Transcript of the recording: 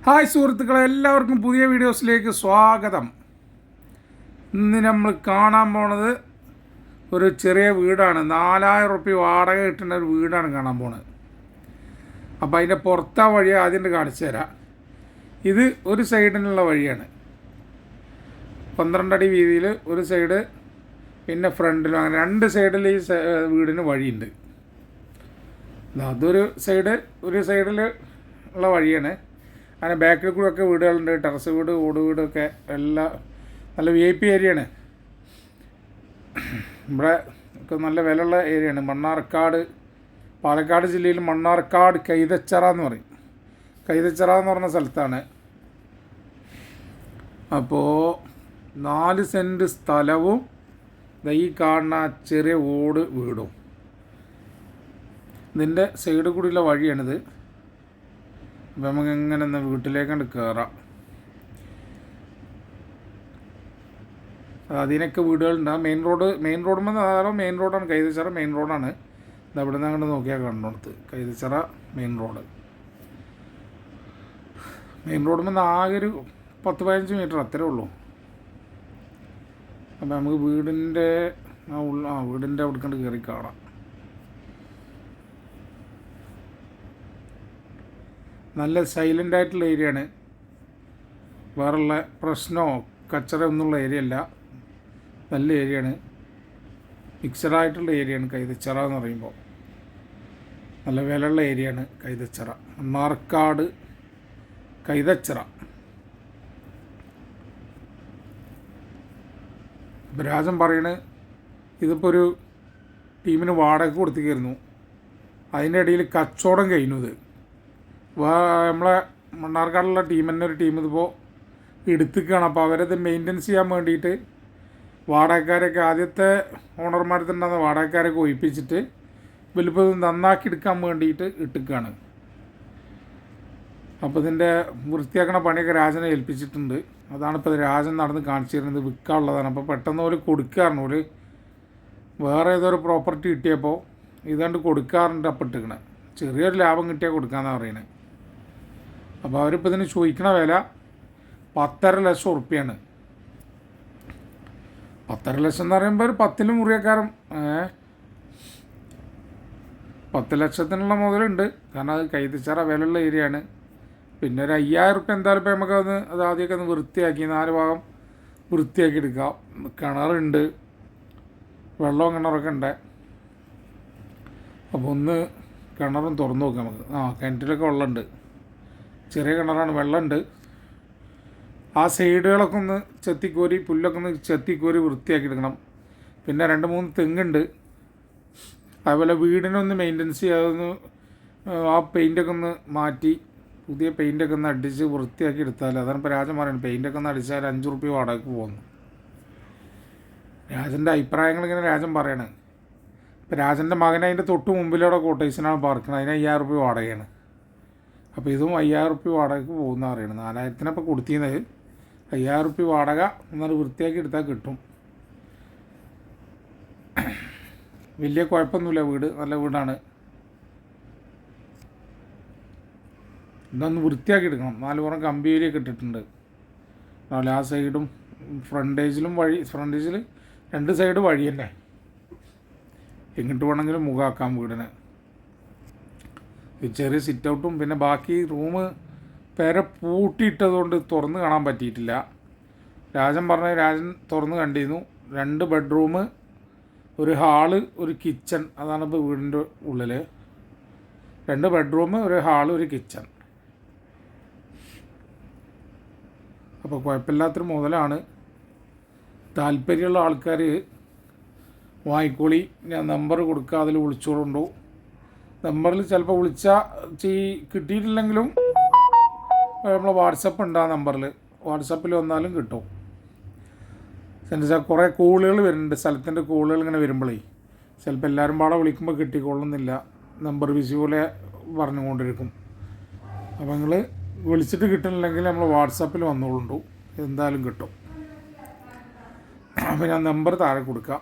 Hi സുഹൃത്തുക്കളെ, എല്ലാവർക്കും പുതിയ വീഡിയോസിലേക്ക് സ്വാഗതം. ഇന്ന് നമ്മൾ കാണാൻ പോണത് ഒരു ചെറിയ വീടാണ്. 4000 റുപ്യ വാടക കിട്ടുന്ന ഒരു വീടാണ് കാണാൻ പോണത്. അപ്പോൾ അതിൻ്റെ പുറത്താ വഴി ആദ്യം കാണിച്ചു തരാം. ഇത് ഒരു സൈഡിനുള്ള വഴിയാണ്. 12 അടി വീതിയിൽ ഒരു സൈഡ്, പിന്നെ ഫ്രണ്ടിലും, അങ്ങനെ രണ്ട് സൈഡിൽ ഈ വീടിന് വഴിയുണ്ട്. അതൊരു സൈഡ്, ഒരു സൈഡിൽ ഉള്ള വഴിയാണ്. അങ്ങനെ ബാക്കിൽ കൂടെ ഒക്കെ വീടുകളുണ്ട്. ടെറസ് വീട്, ഓട് വീടൊക്കെ എല്ലാം നല്ല VIP ഏരിയയാണ്. ഇവിടെ ഒക്കെ നല്ല വിലയുള്ള ഏരിയയാണ്. മണ്ണാർക്കാട്, പാലക്കാട് ജില്ലയിൽ മണ്ണാർക്കാട് കൈതച്ചിറ എന്ന് പറയും. കൈതച്ചിറ എന്ന് പറഞ്ഞ സ്ഥലത്താണ്. അപ്പോൾ 4 സെൻറ്റ് സ്ഥലവും ഈ കാണുന്ന ചെറിയ ഓട് വീടും. ഇതിൻ്റെ സൈഡ് കൂടിയുള്ള വഴിയാണിത്. അപ്പം നമുക്ക് എങ്ങനെ ഒന്ന് വീട്ടിലേക്കാണ്ട് കയറാം. അതിനൊക്കെ വീടുകളുണ്ട്. മെയിൻ റോഡ് ധാരാളം മെയിൻ റോഡാണ്. കൈതച്ചിറ മെയിൻ റോഡാണ്. ഇത് അവിടെ നിന്ന് അങ്ങോട്ട് നോക്കിയാൽ കണ്ടോടത്ത് Kaithachira main road. Main road ആകെ ഒരു 10-15 മീറ്റർ അത്രേ ഉള്ളൂ. അപ്പം നമുക്ക് വീടിൻ്റെ വീടിൻ്റെ അവിടെ കണ്ട് കയറി കാണാം. നല്ല സൈലൻ്റ് ആയിട്ടുള്ള ഏരിയയാണ്. വേറെയുള്ള പ്രശ്നമോ കച്ചറ ഒന്നുമുള്ള ഏരിയ അല്ല. നല്ല ഏരിയയാണ്. മിക്സഡായിട്ടുള്ള ഏരിയയാണ് കൈതച്ചിറ എന്ന് പറയുമ്പോൾ. നല്ല വിലയുള്ള ഏരിയയാണ് കൈതച്ചിറ. മണ്ണാർക്കാട് കൈതച്ചിറ. രാജൻ പറയണ് ഇതിപ്പോൾ ഒരു ടീമിന് വാടക കൊടുത്തിരിക്കുന്നു. അതിൻ്റെ ഇടയിൽ കച്ചവടം കഴിഞ്ഞു. ഇത് നമ്മളെ മണ്ണാർക്കാടുള്ള ടീം തന്നെ ഒരു ടീം ഇതിപ്പോൾ എടുത്തിക്കുകയാണ്. അപ്പോൾ അവരത് മെയിൻ്റെനൻസ് ചെയ്യാൻ വേണ്ടിയിട്ട് വാടകക്കാരൊക്കെ, ആദ്യത്തെ ഓണർമാരത്തിൽ ഉണ്ടാകുന്ന വാടകക്കാരൊക്കെ ഒഴിപ്പിച്ചിട്ട് വലിപ്പം നന്നാക്കി എടുക്കാൻ വേണ്ടിയിട്ട് ഇട്ടിക്കുകയാണ്. അപ്പോൾ ഇതിൻ്റെ വൃത്തിയാക്കണ പണിയൊക്കെ രാജനെ ഏൽപ്പിച്ചിട്ടുണ്ട്. അതാണിപ്പോൾ രാജൻ നടന്ന് കാണിച്ചു തരുന്നത്. വിൽക്കാനുള്ളതാണ്. അപ്പോൾ പെട്ടെന്ന് ഒരു കൊടുക്കാറുണ്ട്. ഒരു വേറെ ഏതൊരു പ്രോപ്പർട്ടി കിട്ടിയപ്പോൾ ഇതാണ്ട് കൊടുക്കാറുണ്ട്. അപ്പം ഇട്ടിക്കണേ ചെറിയൊരു ലാഭം കിട്ടിയാൽ കൊടുക്കാമെന്നാണ് പറയുന്നത്. അപ്പോൾ അവരിപ്പോൾ ഇതിന് ചോദിക്കണ വില 10.5 ലക്ഷം ഉറുപ്പ്യാണ്. 10.5 ലക്ഷം എന്ന് പറയുമ്പോൾ ഒരു 10 മുറിയക്കാരൻ 10 ലക്ഷത്തിനുള്ള മുതലുണ്ട്. കാരണം അത് കൈതച്ചിറ വിലയുള്ള ഏരിയയാണ്. പിന്നെ ഒരു 5000 റുപ്യ എന്തായാലും ഇപ്പോൾ നമുക്കത് അത് ആദ്യമൊക്കെ ഒന്ന് വൃത്തിയാക്കി 4 ഭാഗം വൃത്തിയാക്കി എടുക്കാം. കിണറുണ്ട്, വെള്ളവും കിണറൊക്കെ ഉണ്ട്. അപ്പോൾ ഒന്ന് കിണറും തുറന്നു നോക്കാം നമുക്ക്. കിണറ്റിലൊക്കെ വെള്ളമുണ്ട്. ചെറിയ കിണറാണ്, വെള്ളമുണ്ട്. ആ സൈഡുകളൊക്കെ ഒന്ന് ചെത്തിക്കോരി, പുല്ലൊക്കെ ഒന്ന് ചെത്തിക്കോരി വൃത്തിയാക്കി എടുക്കണം. പിന്നെ 2-3 തെങ്ങുണ്ട്. അതുപോലെ വീടിനൊന്ന് മെയിൻ്റനൻസ് ചെയ്യാതൊന്ന് ആ പെയിൻ്റൊക്കെ ഒന്ന് മാറ്റി പുതിയ പെയിൻ്റൊക്കെ ഒന്ന് അടിച്ച് വൃത്തിയാക്കി എടുത്താൽ, അതാണ് ഇപ്പോൾ രാജൻ പറയുന്നത്. പെയിൻ്റൊക്കെ ഒന്ന് അടിച്ചാൽ 5 റുപ്യ വാടകയ്ക്ക് പോകുന്നു. രാജൻ്റെ അഭിപ്രായങ്ങൾ ഇങ്ങനെ രാജൻ പറയണേ. ഇപ്പോൾ രാജൻ്റെ മകൻ അതിൻ്റെ തൊട്ട് മുമ്പിലൂടെ കോട്ടേഴ്സിനാണ് പാർക്കുന്നത്. അതിന് 5000 റുപ്യ വാടകയാണ്. അപ്പോൾ ഇതും 5000 റുപ്യ വാടകയ്ക്ക് പോകുന്ന പറയുന്നത്. 4000-ത്തിനപ്പോൾ കൊടുത്തിരുന്നത്. 5000 റുപ്യ വാടക എന്നാൽ വൃത്തിയാക്കി എടുത്താൽ കിട്ടും. വലിയ കുഴപ്പമൊന്നുമില്ല. വീട് നല്ല വീടാണ്. ഇതൊന്ന് വൃത്തിയാക്കി എടുക്കണം. 4 പുറം കമ്പിയിലേക്ക് ഇട്ടിട്ടുണ്ട്. അതുപോലെ ആ സൈഡും ഫ്രണ്ടേജിലും വഴി, ഫ്രണ്ടേജിൽ 2 സൈഡ് വഴി തന്നെ. എങ്ങിട്ട് വേണമെങ്കിലും മുഖാക്കാം വീടിന്. ചെറിയ സിറ്റ് ഔട്ടും, പിന്നെ ബാക്കി റൂം പേര പൂട്ടിയിട്ടതുകൊണ്ട് തുറന്ന് കാണാൻ പറ്റിയിട്ടില്ല. രാജൻ തുറന്ന് കണ്ടിരുന്നു. 2 ബെഡ്റൂം, ഒരു ഹാള്, ഒരു കിച്ചൺ. അതാണ് ഇപ്പോൾ വീടിൻ്റെ ഉള്ളിൽ. 2 ബെഡ്റൂം, ഒരു ഹാള്, ഒരു കിച്ചൺ. അപ്പോൾ കുഴപ്പമില്ലാത്തൊരു മുതലാണ്. താല്പര്യമുള്ള ആൾക്കാർ വാങ്ങിക്കോളി. ഞാൻ നമ്പർ കൊടുക്കുക, അതിൽ വിളിച്ചോളുണ്ടോ. നമ്പറിൽ ചിലപ്പോൾ വിളിച്ചാൽ കിട്ടിയിട്ടില്ലെങ്കിലും നമ്മൾ വാട്സപ്പ് ഉണ്ട്. ആ നമ്പറിൽ വാട്സപ്പിൽ വന്നാലും കിട്ടും. എന്നുവെച്ചാൽ കുറേ കോളുകൾ വരുന്നുണ്ട്. സ്ഥലത്തിൻ്റെ കോളുകൾ ഇങ്ങനെ വരുമ്പോഴേ ചിലപ്പോൾ എല്ലാവരും പാടെ വിളിക്കുമ്പോൾ കിട്ടിക്കൊള്ളുന്നില്ല. നമ്പർ ബിസി പോലെ പറഞ്ഞുകൊണ്ടിരിക്കും. അപ്പോൾ നിങ്ങൾ വിളിച്ചിട്ട് കിട്ടുന്നില്ലെങ്കിൽ നമ്മൾ വാട്സപ്പിൽ വന്നോളുണ്ടു, എന്തായാലും കിട്ടും. അപ്പോൾ ഞാൻ നമ്പർ താഴെ കൊടുക്കാം.